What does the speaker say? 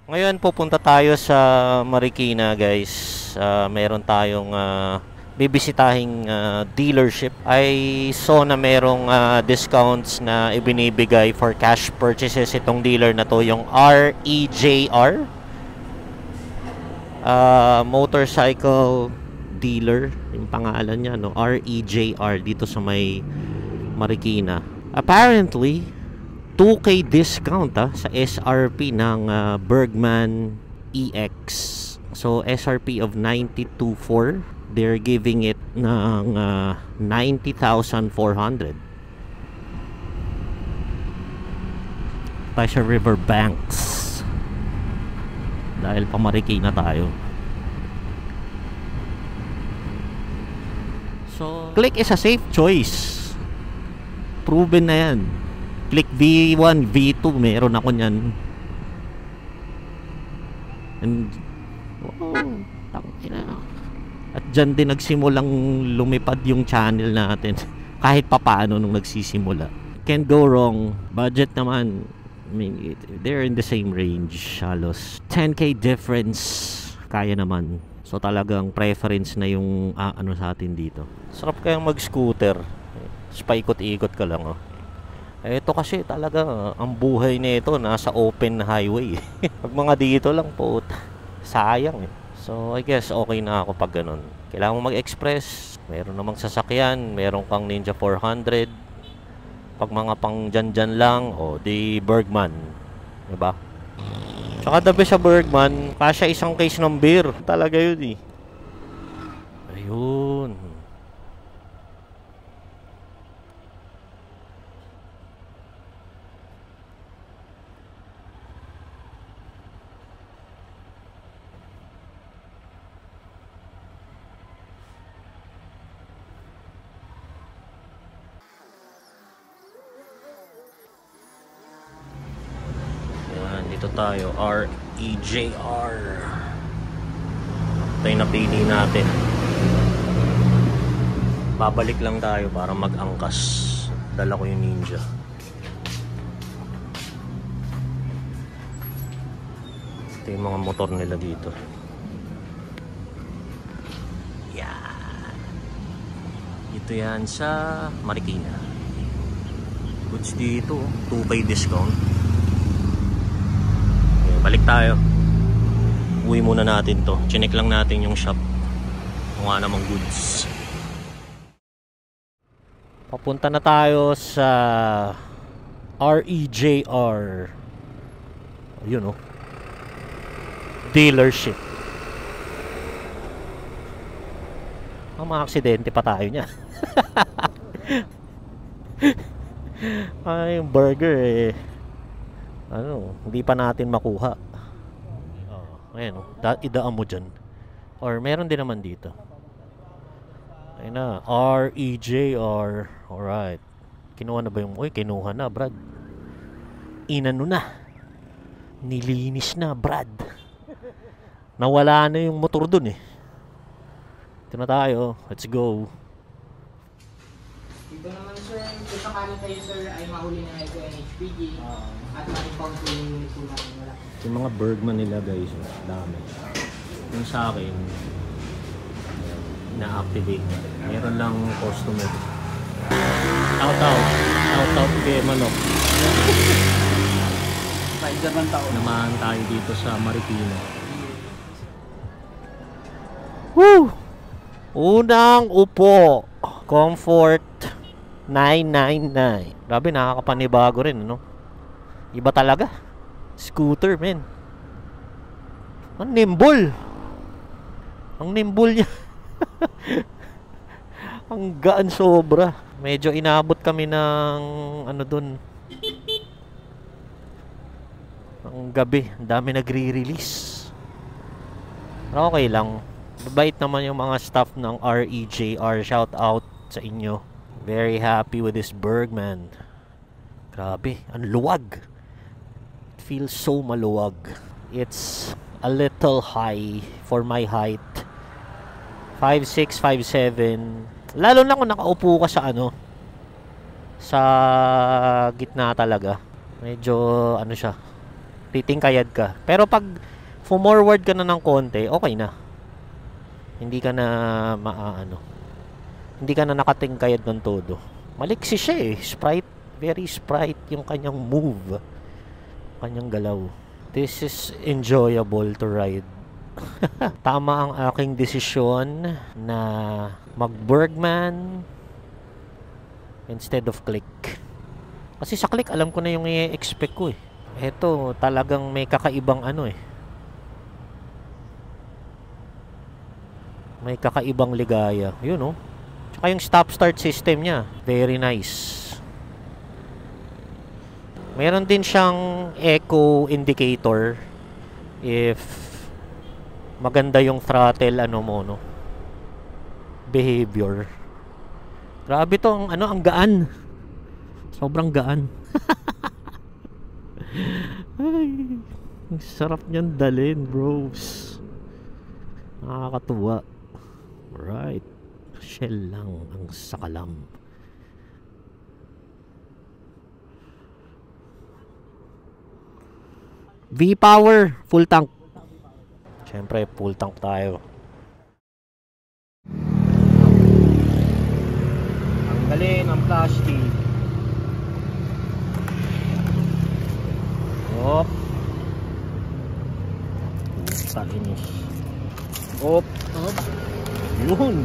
Ngayon pupunta tayo sa Marikina, guys. Meron tayong bibisitahing dealership. I saw na merong discounts na ibinibigay for cash purchases itong dealer na to, yung REJR motorcycle dealer, yung pangalan niya, no? REJR, dito sa may Marikina. Apparently 2K discount sa SRP ng Bergman EX. So SRP of 92.4, they're giving it ng 90,400. Tayo sa Riverbanks dahil pamarikina tayo. So Click is a safe choice, proven na yan. Click V1, V2, meron ako nyan. And tangina. At dyan din nagsimulang lumipad yung channel natin. Kahit papaano nung nagsisimula. Can't go wrong. Budget naman, I mean, they're in the same range halos. 10K difference, kaya naman. So talagang preference na yung ano sa atin dito. Sarap kayang mag-scooter. Paikot-ikot ka lang, oh. Ito kasi talaga, ang buhay nito nasa open highway. Pag mga dito lang po, sayang eh. So I guess okay na ako pag ganun. Kailangan mo mag-express, meron namang sasakyan, meron kang Ninja 400. Pag mga pang dyan lang, o di Bergman, diba? Tsaka the best sa Bergman, kasya isang case ng beer. Talaga yun eh. Ayun. Dito tayo, REJR. Ito yung napili natin. Babalik lang tayo para mag-angkas. Dala ko yung Ninja. Ito yung mga motor nila dito. Yan. Ito yan sa Marikina. Goods dito, 2K discount. Balik tayo. Uwi muna natin to. Chinek lang natin yung shop kung ano namang goods. Papunta na tayo sa REJR. Ayun oh. Dealership. Mga aksidente pa tayo niya. Ay, yung burger eh. Ano, hindi pa natin makuha. Ayan, idaan mo dyan. Or meron din naman dito. Ayun na, REJR. Alright. Kinuha na ba yung... Uy, kinuha na, Brad. Inano na. Nilinis na, Brad. Nawala na yung motor dun eh. Ito na tayo. Let's go. Dito naman sir, kung sakaling kayo sir ay mahuli na ito NHPG at ma-impound po yung unit po natin, wala. Yung mga Bergman nila guys, dami. Yung sa akin, na-activate. Meron lang customer. Out kay Manok. Spider-Man tao. Naman tayo dito sa Marikina. Woo! Unang upo. Comfort 999. Grabe, nakakapanibago rin, ano? Iba talaga. Scooter, men. Ang nimble. Ang nimble niya. Ang gaan sobra. Medyo inabot kami ng ano dun. Ang gabi, ang dami nagre-release. Pero okay lang. Mabait naman yung mga staff ng REJR. Shout out sa inyo. Very happy with this Bergman. Grabe, ang luwag. It feels so maluwag. It's a little high for my height. 5'6", 5'7". Lalo na kung nakaupo ka sa ano, sa gitna talaga. Medyo ano siya, titingkayad ka. Pero pag forward ka na ng konti, okay na. Hindi ka na hindi ka na nakatingkayad ng todo. Maliksi siya eh. Sprite, very sprite yung kanyang move. Kanyang galaw. This is enjoyable to ride. Tama ang aking desisyon na mag-Bergman instead of click. Kasi sa click alam ko na yung i-expect ko eh. Ito talagang may kakaibang may kakaibang ligaya. Yun oh. Tsaka yung stop-start system niya, very nice. Meron din siyang echo indicator if maganda yung throttle behavior. Grabe to, ang gaan. Sobrang gaan. Ay, ang sarap niyan dalhin, bros. Nakakatuwa. Right. Shell lang ang sakalam. V-Power, full tank. Siyempre, full tank tayo. Tanggalin ang plastic. Op. Puta inis. Op. Yun.